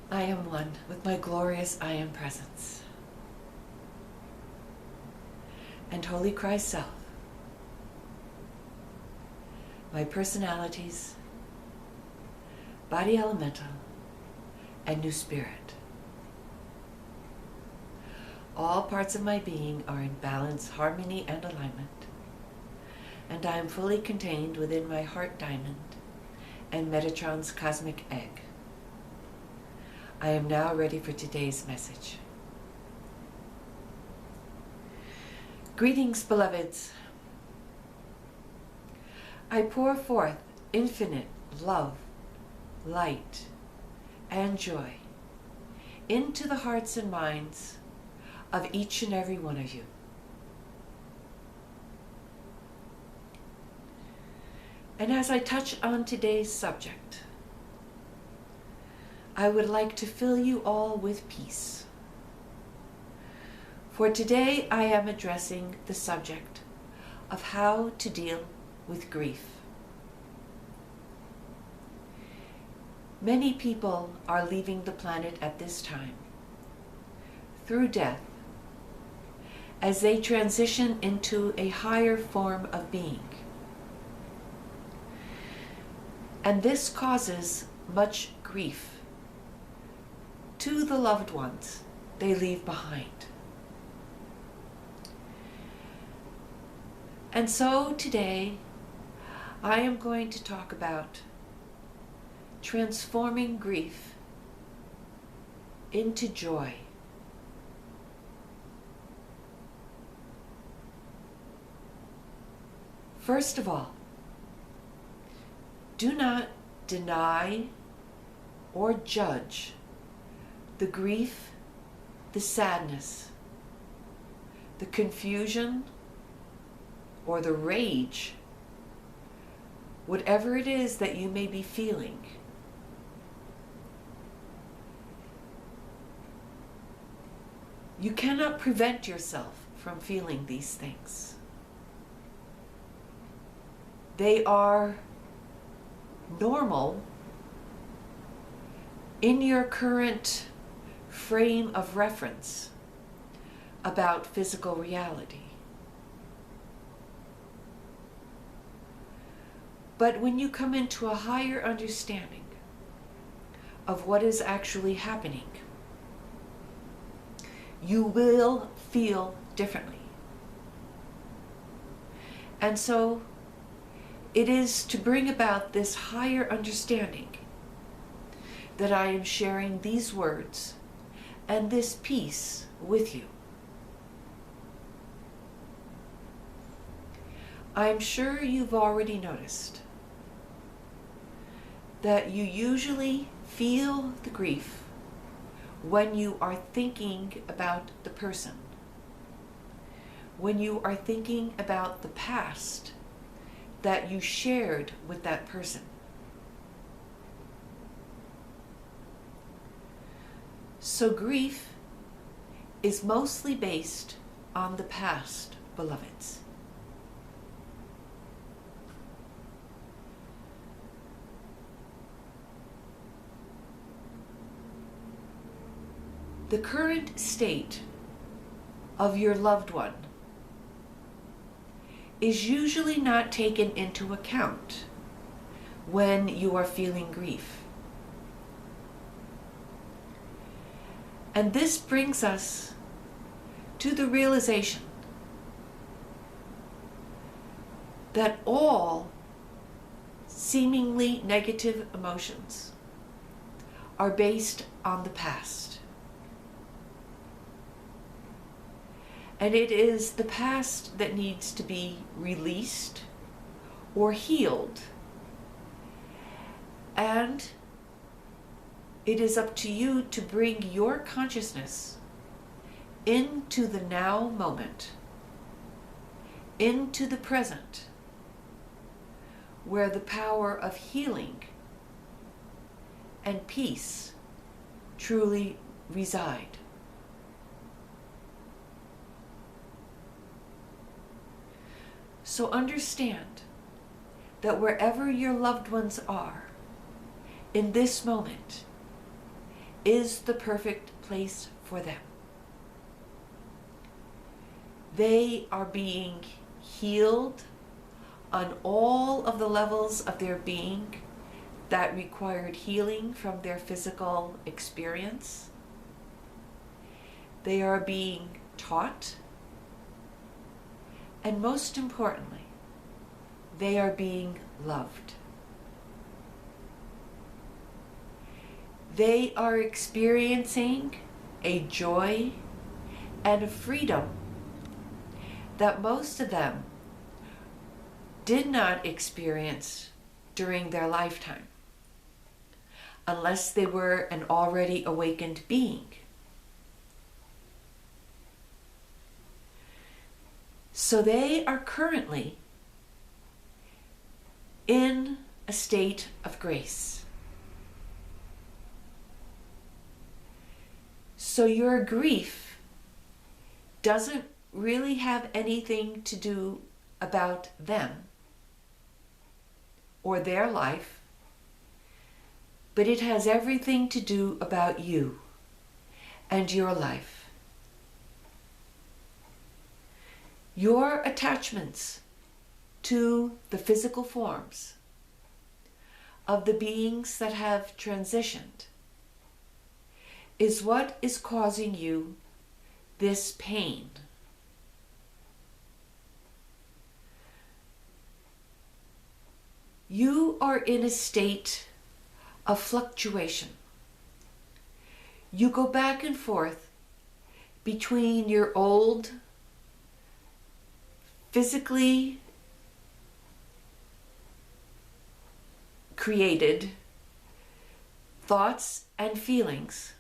I am one with my glorious I Am presence. And Holy Christ Self, my personalities, body elemental, and new spirit. All parts of my being are in balance, harmony, and alignment, and I am fully contained within my heart diamond and Metatron's cosmic egg. I am now ready for today's message. Greetings, beloveds. I pour forth infinite love, light, and joy into the hearts and minds of each and every one of you. And as I touch on today's subject, I would like to fill you all with peace. For today I am addressing the subject of how to deal with grief. Many people are leaving the planet at this time through death as they transition into a higher form of being. And this causes much grief to the loved ones they leave behind. And so today, I am going to talk about transforming grief into joy. First of all, do not deny or judge the grief, the sadness, the confusion, or the rage, whatever it is that you may be feeling. You cannot prevent yourself from feeling these things. They are normal in your current frame of reference about physical reality. But when you come into a higher understanding of what is actually happening, you will feel differently. And so it is to bring about this higher understanding that I am sharing these words and this peace with you. I'm sure you've already noticed that you usually feel the grief when you are thinking about the person, when you are thinking about the past that you shared with that person. So grief is mostly based on the past, beloveds. The current state of your loved one is usually not taken into account when you are feeling grief. And this brings us to the realization that all seemingly negative emotions are based on the past. And it is the past that needs to be released or healed. And it is up to you to bring your consciousness into the now moment, into the present, where the power of healing and peace truly reside. So understand that wherever your loved ones are in this moment, is the perfect place for them. They are being healed on all of the levels of their being that required healing from their physical experience. They are being taught, and most importantly, they are being loved. They are experiencing a joy and a freedom that most of them did not experience during their lifetime, unless they were an already awakened being. So they are currently in a state of grace. So your grief doesn't really have anything to do about them or their life, but it has everything to do about you and your life. Your attachments to the physical forms of the beings that have transitioned is what is causing you this pain. You are in a state of fluctuation. You go back and forth between your old, physically created thoughts and feelings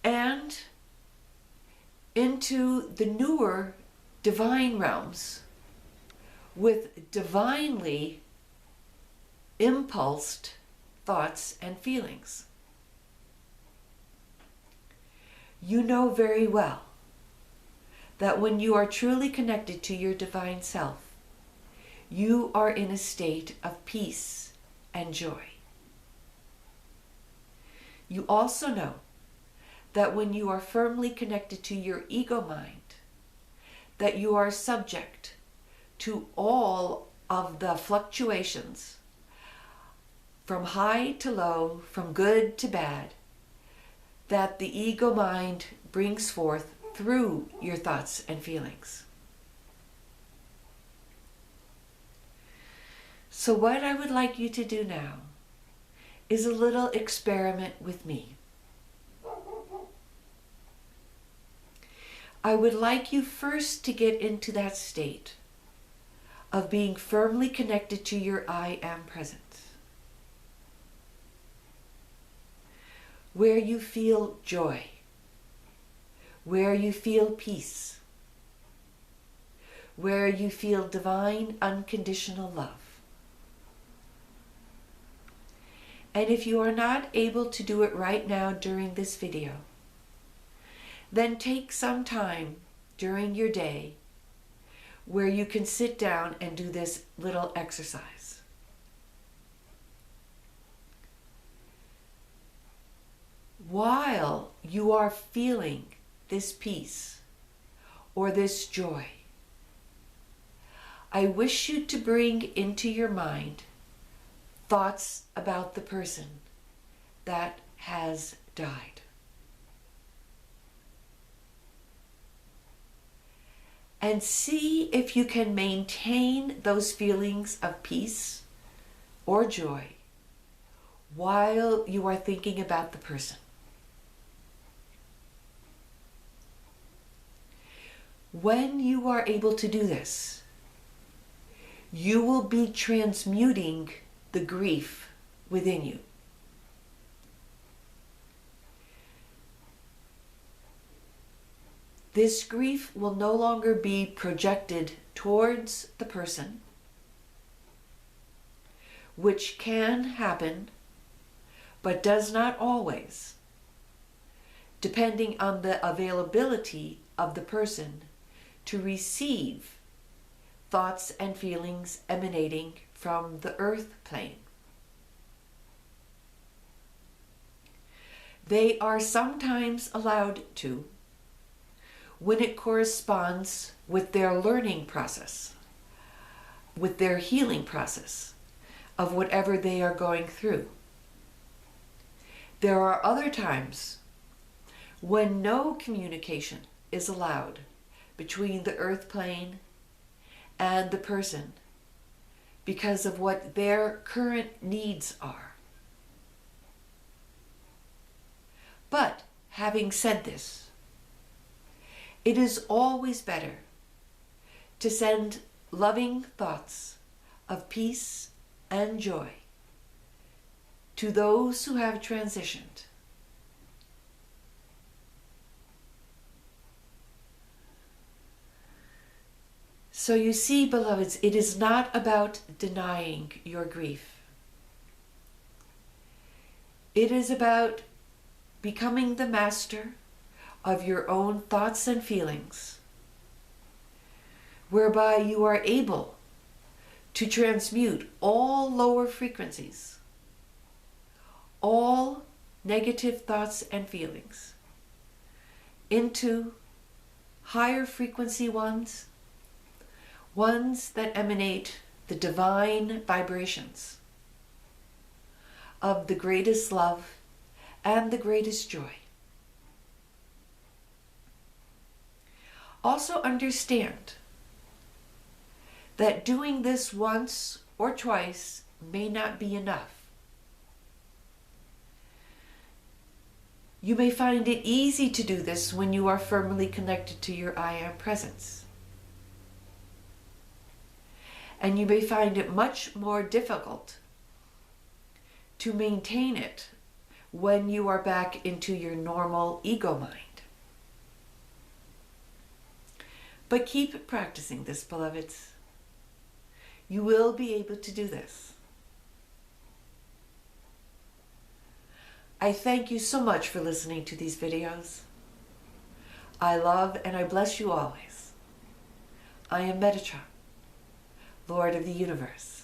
and into the newer divine realms with divinely impulsed thoughts and feelings. You know very well that when you are truly connected to your divine self, you are in a state of peace and joy. You also know that when you are firmly connected to your ego mind, that you are subject to all of the fluctuations from high to low, from good to bad, that the ego mind brings forth through your thoughts and feelings. So what I would like you to do now is a little experiment with me. I would like you first to get into that state of being firmly connected to your I am presence, where you feel joy, where you feel peace, where you feel divine unconditional love. And if you are not able to do it right now during this video, then take some time during your day where you can sit down and do this little exercise. While you are feeling this peace or this joy, I wish you to bring into your mind thoughts about the person that has died. And see if you can maintain those feelings of peace or joy while you are thinking about the person. When you are able to do this, you will be transmuting the grief within you. This grief will no longer be projected towards the person, which can happen, but does not always, depending on the availability of the person to receive thoughts and feelings emanating from the earth plane. They are sometimes allowed to when it corresponds with their learning process, with their healing process of whatever they are going through. There are other times when no communication is allowed between the earth plane and the person because of what their current needs are. But having said this, it is always better to send loving thoughts of peace and joy to those who have transitioned. So you see, beloveds, it is not about denying your grief. It is about becoming the master of your own thoughts and feelings, whereby you are able to transmute all lower frequencies, all negative thoughts and feelings, into higher frequency ones that emanate the divine vibrations of the greatest love and the greatest joy. Also understand that doing this once or twice may not be enough. You may find it easy to do this when you are firmly connected to your I Am presence. And you may find it much more difficult to maintain it when you are back into your normal ego mind. But keep practicing this, beloveds. You will be able to do this. I thank you so much for listening to these videos. I love and I bless you always. I am Metatron, Lord of the Universe.